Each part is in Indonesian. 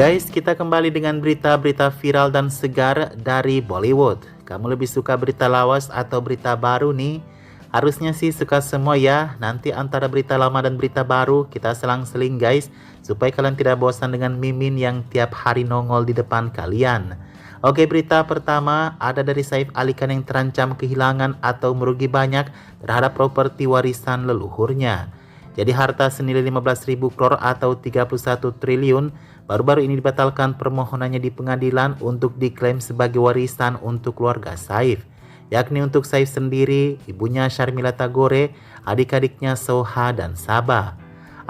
Guys, kita kembali dengan berita-berita viral dan segar dari Bollywood. Kamu lebih suka berita lawas atau berita baru nih? Harusnya sih suka semua ya. Nanti antara berita lama dan berita baru kita selang-seling guys, supaya kalian tidak bosan dengan mimin yang tiap hari nongol di depan kalian. Oke, berita pertama ada dari Saif Ali Khan yang terancam kehilangan atau merugi banyak terhadap properti warisan leluhurnya. Jadi harta senilai 15.000 crore atau 31 triliun baru-baru ini dibatalkan permohonannya di pengadilan untuk diklaim sebagai warisan untuk keluarga Saif. Yakni untuk Saif sendiri, ibunya Sharmila Tagore, adik-adiknya Soha dan Sabah.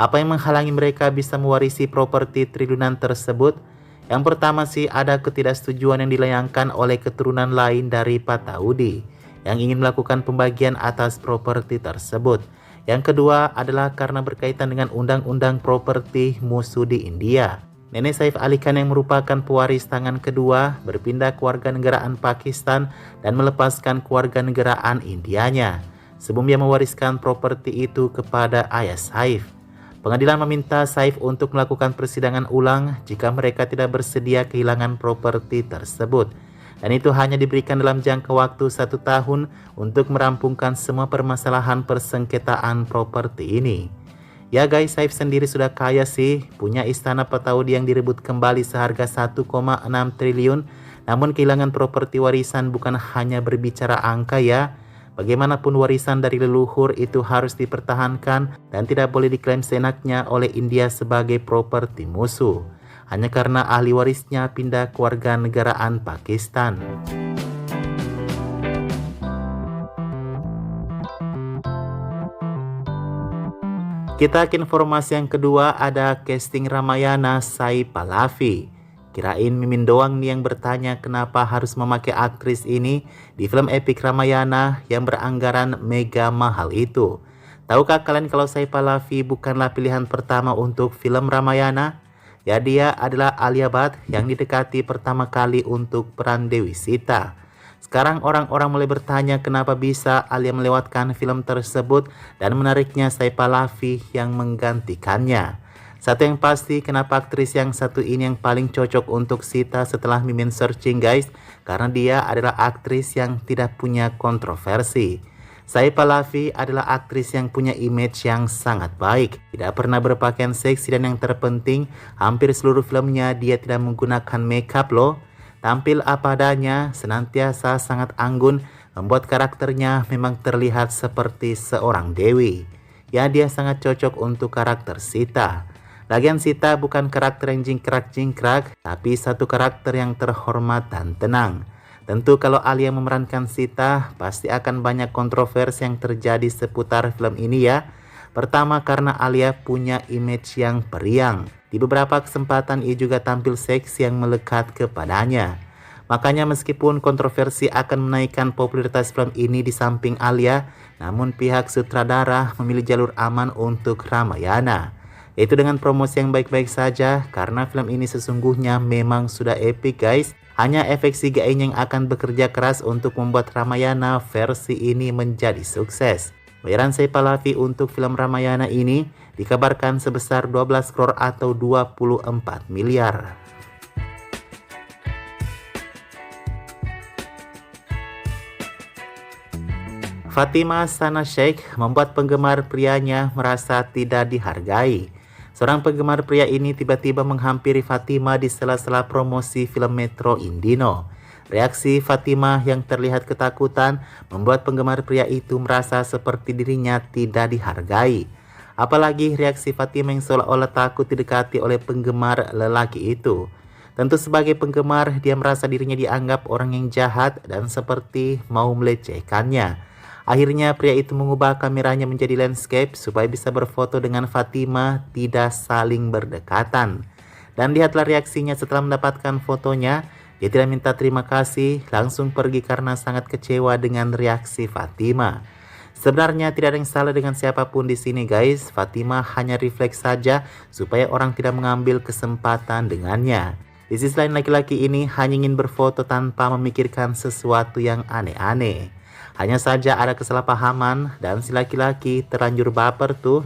Apa yang menghalangi mereka bisa mewarisi properti triliunan tersebut? Yang pertama sih ada ketidaksetujuan yang dilayangkan oleh keturunan lain dari Pataudi yang ingin melakukan pembagian atas properti tersebut. Yang kedua adalah karena berkaitan dengan undang-undang properti musuh di India. Nenek Saif Ali Khan yang merupakan pewaris tangan kedua berpindah kewarganegaraan Pakistan dan melepaskan kewarganegaraan Indianya sebelum dia mewariskan properti itu kepada ayah Saif. Pengadilan meminta Saif untuk melakukan persidangan ulang jika mereka tidak bersedia kehilangan properti tersebut. Dan itu hanya diberikan dalam jangka waktu 1 tahun untuk merampungkan semua permasalahan persengketaan properti ini. Ya guys, Saif sendiri sudah kaya sih, punya istana Pataudi yang direbut kembali seharga 1,6 triliun. Namun kehilangan properti warisan bukan hanya berbicara angka ya. Bagaimanapun warisan dari leluhur itu harus dipertahankan dan tidak boleh diklaim seenaknya oleh India sebagai properti musuh. Hanya karena ahli warisnya pindah kewarganegaraan Pakistan. Kita ke informasi yang kedua, ada casting Ramayana Sai Pallavi. Kirain mimin doang nih yang bertanya kenapa harus memakai aktris ini di film epik Ramayana yang beranggaran mega mahal itu. Tahukah kalian kalau Sai Pallavi bukanlah pilihan pertama untuk film Ramayana? Ya, dia adalah Alia Bhatt yang didekati pertama kali untuk peran Dewi Sita. Sekarang orang-orang mulai bertanya kenapa bisa Alia melewatkan film tersebut dan menariknya Sai Pallavi yang menggantikannya. Satu yang pasti, kenapa aktris yang satu ini yang paling cocok untuk Sita setelah mimin searching guys, karena dia adalah aktris yang tidak punya kontroversi. Sai Pallavi adalah aktris yang punya image yang sangat baik, tidak pernah berpakaian seksi, dan yang terpenting hampir seluruh filmnya dia tidak menggunakan makeup loh. Tampil apa adanya, senantiasa sangat anggun, membuat karakternya memang terlihat seperti seorang dewi. Ya, dia sangat cocok untuk karakter Sita. Lagian Sita bukan karakter yang jingkrak-jingkrak, tapi satu karakter yang terhormat dan tenang. Tentu kalau Alia memerankan Sita, pasti akan banyak kontroversi yang terjadi seputar film ini ya. Pertama karena Alia punya image yang periang. Di beberapa kesempatan ia juga tampil seksi yang melekat kepadanya. Makanya meskipun kontroversi akan menaikkan popularitas film ini di samping Alia, namun pihak sutradara memilih jalur aman untuk Ramayana. Yaitu dengan promosi yang baik-baik saja, karena film ini sesungguhnya memang sudah epic guys. Hanya efek CGI yang akan bekerja keras untuk membuat Ramayana versi ini menjadi sukses. Bayaran Sai Pallavi untuk film Ramayana ini dikabarkan sebesar 12 crore atau 24 miliar. Fatima Sana Sheikh membuat penggemar prianya merasa tidak dihargai. Seorang penggemar pria ini tiba-tiba menghampiri Fatima di sela-sela promosi film Metro Indino. Reaksi Fatima yang terlihat ketakutan membuat penggemar pria itu merasa seperti dirinya tidak dihargai. Apalagi reaksi Fatima yang seolah-olah takut didekati oleh penggemar lelaki itu. Tentu sebagai penggemar dia merasa dirinya dianggap orang yang jahat dan seperti mau melecehkannya. Akhirnya pria itu mengubah kameranya menjadi landscape supaya bisa berfoto dengan Fatima tidak saling berdekatan. Dan lihatlah reaksinya setelah mendapatkan fotonya. Dia tidak minta terima kasih, langsung pergi karena sangat kecewa dengan reaksi Fatima. Sebenarnya tidak ada yang salah dengan siapapun di sini guys. Fatima hanya refleks saja supaya orang tidak mengambil kesempatan dengannya. Di sisi lain laki-laki ini hanya ingin berfoto tanpa memikirkan sesuatu yang aneh-aneh. Hanya saja ada kesalahpahaman dan si laki-laki terlanjur baper tuh.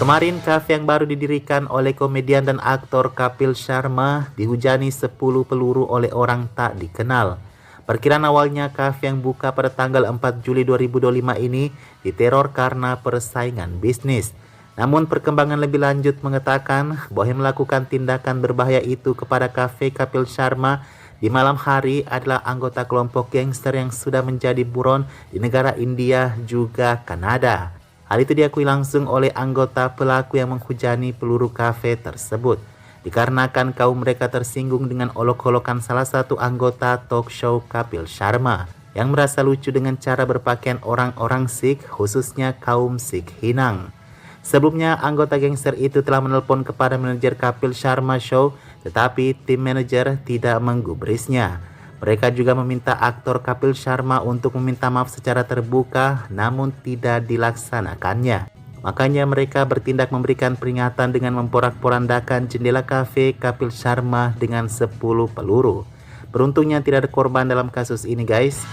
Kemarin kafe yang baru didirikan oleh komedian dan aktor Kapil Sharma dihujani 10 peluru oleh orang tak dikenal. Perkiraan awalnya kafe yang buka pada tanggal 4 Juli 2025 ini diteror karena persaingan bisnis. Namun perkembangan lebih lanjut mengatakan bahwa yang melakukan tindakan berbahaya itu kepada kafe Kapil Sharma di malam hari adalah anggota kelompok gangster yang sudah menjadi buron di negara India juga Kanada. Hal itu diakui langsung oleh anggota pelaku yang menghujani peluru kafe tersebut. Dikarenakan kaum mereka tersinggung dengan olok-olokan salah satu anggota talk show Kapil Sharma yang merasa lucu dengan cara berpakaian orang-orang Sikh, khususnya kaum Sikh Hinang. Sebelumnya, anggota gangster itu telah menelpon kepada manajer Kapil Sharma Show, tetapi tim manajer tidak menggubrisnya. Mereka juga meminta aktor Kapil Sharma untuk meminta maaf secara terbuka, namun tidak dilaksanakannya. Makanya mereka bertindak memberikan peringatan dengan memporak-porandakan jendela kafe Kapil Sharma dengan 10 peluru. Beruntungnya tidak ada korban dalam kasus ini, guys.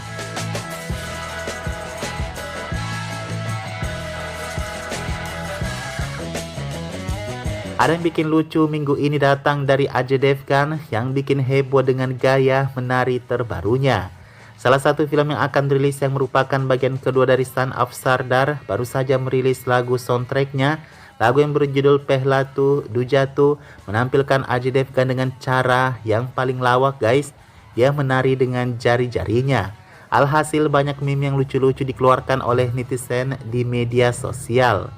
Ada yang bikin lucu minggu ini datang dari Ajay Devgan yang bikin heboh dengan gaya menari terbarunya. Salah satu film yang akan rilis yang merupakan bagian kedua dari Son of Sardar baru saja merilis lagu soundtracknya. Lagu yang berjudul Pehla Tu Duja Tu menampilkan Ajay Devgan dengan cara yang paling lawak, guys. Dia menari dengan jari-jarinya. Alhasil banyak meme yang lucu-lucu dikeluarkan oleh netizen di media sosial.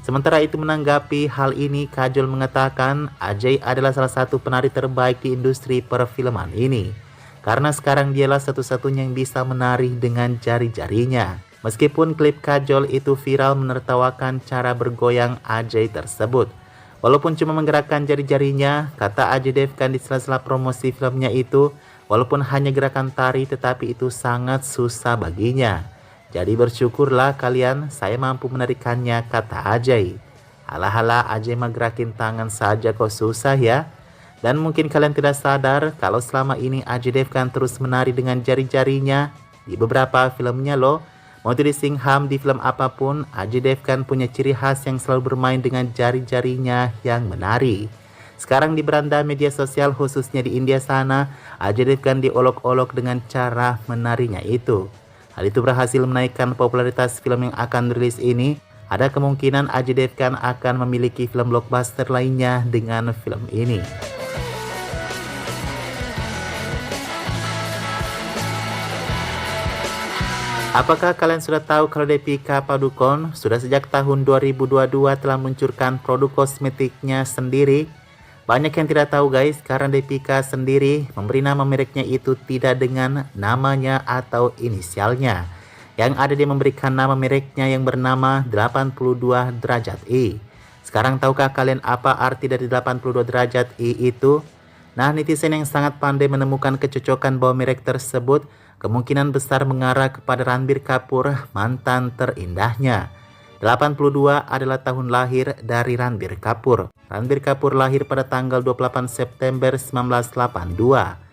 Sementara itu menanggapi hal ini, Kajol mengatakan Ajay adalah salah satu penari terbaik di industri perfilman ini. Karena sekarang dialah satu-satunya yang bisa menari dengan jari-jarinya. Meskipun klip Kajol itu viral menertawakan cara bergoyang Ajay tersebut. Walaupun cuma menggerakkan jari-jarinya, kata Ajay Devgan di sela-sela promosi filmnya itu, walaupun hanya gerakan tari tetapi itu sangat susah baginya. Jadi bersyukurlah kalian, saya mampu menarikannya, kata Ajay. Halah-halah, Ajay mah gerakin tangan saja kok susah ya. Dan mungkin kalian tidak sadar kalau selama ini Ajay Devgan terus menari dengan jari-jarinya di beberapa filmnya loh. Mau itu di Singham, di film apapun, Ajay Devgan punya ciri khas yang selalu bermain dengan jari-jarinya yang menari. Sekarang di beranda media sosial khususnya di India sana, Ajay Devgan diolok-olok dengan cara menarinya itu. Hal itu berhasil menaikkan popularitas film yang akan rilis ini. Ada kemungkinan Ajay Devgan akan memiliki film blockbuster lainnya dengan film ini. Apakah kalian sudah tahu kalau Deepika Padukone sudah sejak tahun 2022 telah meluncurkan produk kosmetiknya sendiri? Banyak yang tidak tahu guys, karena Deepika sendiri memberi nama mereknya itu tidak dengan namanya atau inisialnya. Yang ada dia memberikan nama mereknya yang bernama 82 derajat I. Sekarang tahukah kalian apa arti dari 82 derajat I itu? Nah, netizen yang sangat pandai menemukan kecocokan bahwa merek tersebut kemungkinan besar mengarah kepada Ranbir Kapoor, mantan terindahnya. 82 adalah tahun lahir dari Ranbir Kapoor. Ranbir Kapoor lahir pada tanggal 28 September 1982.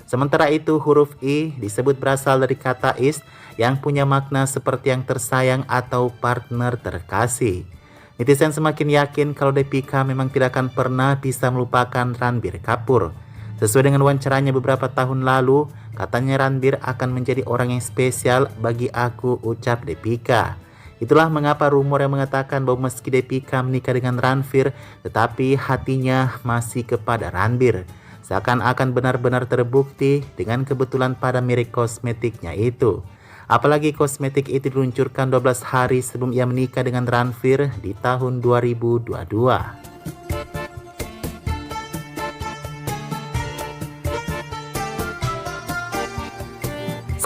Sementara itu huruf I disebut berasal dari kata is yang punya makna seperti yang tersayang atau partner terkasih. Netizen semakin yakin kalau Deepika memang tidak akan pernah bisa melupakan Ranbir Kapoor. Sesuai dengan wawancaranya beberapa tahun lalu, katanya Ranbir akan menjadi orang yang spesial bagi aku, ucap Deepika. Itulah mengapa rumor yang mengatakan bahwa meski Deepika menikah dengan Ranbir, tetapi hatinya masih kepada Ranbir. Seakan-akan benar-benar terbukti dengan kebetulan pada merek kosmetiknya itu. Apalagi kosmetik itu diluncurkan 12 hari sebelum ia menikah dengan Ranbir di tahun 2022.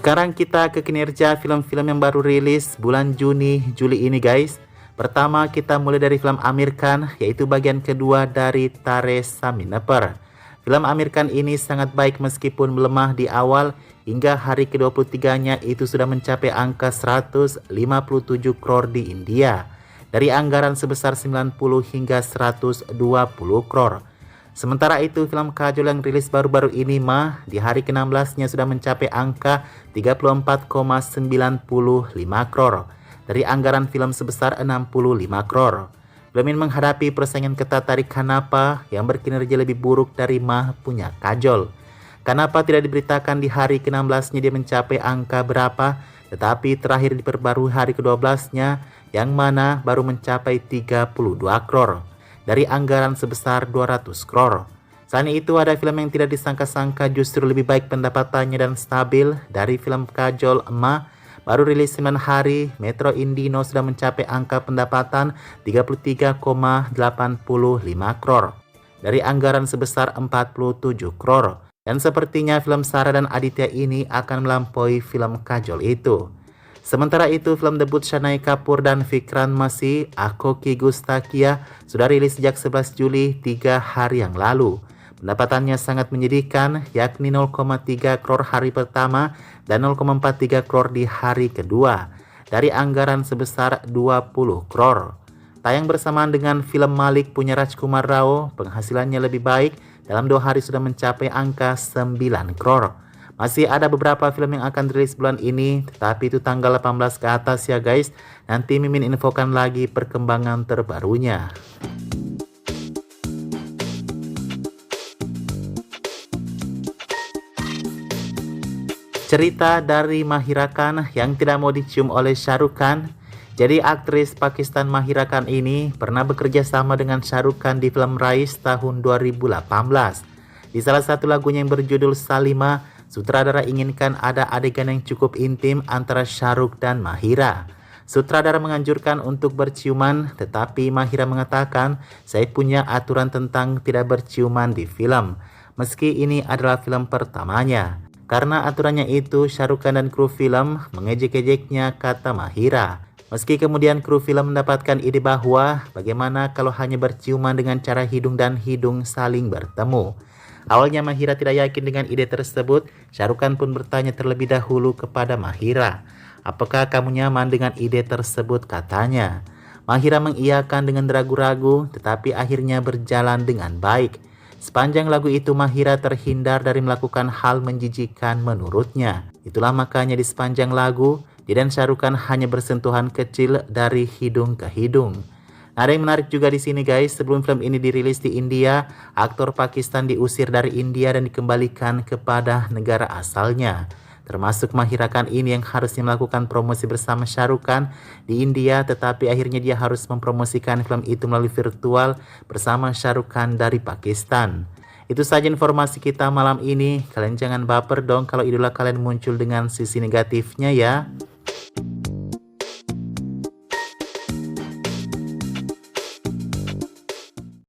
Sekarang kita ke kinerja film-film yang baru rilis bulan Juni-Juli ini guys. Pertama kita mulai dari film Aamir Khan, yaitu bagian kedua dari Tare Zameen Par. Film Aamir Khan ini sangat baik meskipun melemah di awal, hingga hari ke-23-nya itu sudah mencapai angka 157 crore di India. Dari anggaran sebesar 90 hingga 120 crore. Sementara itu film Kajol yang rilis baru-baru ini mah di hari ke-16-nya sudah mencapai angka 34,95 crore dari anggaran film sebesar 65 crore. Film ini menghadapi persaingan ketat dari Kanapa yang berkinerja lebih buruk dari Mah punya Kajol. Kanapa tidak diberitakan di hari ke-16-nya dia mencapai angka berapa, tetapi terakhir diperbarui hari ke-12-nya yang mana baru mencapai 32 crore dari anggaran sebesar 200 crore. Selain itu ada film yang tidak disangka-sangka justru lebih baik pendapatannya dan stabil dari film Kajol Mah. Baru rilis 9 hari, Metro Indino sudah mencapai angka pendapatan 33,85 crore dari anggaran sebesar 47 crore. Dan sepertinya film Sarah dan Aditya ini akan melampaui film Kajol itu. Sementara itu, film debut Shahnae Kapoor dan Vikram Masih, Ako Ki Gustakia, sudah rilis sejak 11 Juli 3 hari yang lalu. Pendapatannya sangat menyedihkan, yakni 0,3 crore hari pertama dan 0,43 crore di hari kedua, dari anggaran sebesar 20 crore. Tayang bersamaan dengan film Malik punya Rajkumar Rao, penghasilannya lebih baik, dalam 2 hari sudah mencapai angka 9 crore. Masih ada beberapa film yang akan dirilis bulan ini, tetapi itu tanggal 18 ke atas ya guys. Nanti Mimin infokan lagi perkembangan terbarunya. Cerita dari Mahira Khan yang tidak mau dicium oleh Shah Rukh Khan. Jadi aktris Pakistan Mahira Khan ini pernah bekerja sama dengan Shah Rukh Khan di film Rais tahun 2018. Di salah satu lagunya yang berjudul Salima, sutradara inginkan ada adegan yang cukup intim antara Shah Rukh dan Mahira. Sutradara menganjurkan untuk berciuman, tetapi Mahira mengatakan, saya punya aturan tentang tidak berciuman di film, meski ini adalah film pertamanya. Karena aturannya itu, Shah Rukh Khan dan kru film mengejek-ejeknya, kata Mahira. Meski kemudian kru film mendapatkan ide bahwa bagaimana kalau hanya berciuman dengan cara hidung dan hidung saling bertemu. Awalnya Mahira tidak yakin dengan ide tersebut. Shah Rukh Khan pun bertanya terlebih dahulu kepada Mahira, apakah kamu nyaman dengan ide tersebut, katanya. Mahira mengiyakan dengan ragu-ragu, tetapi akhirnya berjalan dengan baik. Sepanjang lagu itu Mahira terhindar dari melakukan hal menjijikan menurutnya. Itulah makanya di sepanjang lagu, dia dan Shah Rukh Khan hanya bersentuhan kecil dari hidung ke hidung. Nah, ada yang menarik juga di sini guys, sebelum film ini dirilis di India, aktor Pakistan diusir dari India dan dikembalikan kepada negara asalnya. Termasuk Mahira Khan ini yang harusnya melakukan promosi bersama Shah Rukh Khan di India, tetapi akhirnya dia harus mempromosikan film itu melalui virtual bersama Shah Rukh Khan dari Pakistan. Itu saja informasi kita malam ini. Kalian jangan baper dong kalau idola kalian muncul dengan sisi negatifnya ya.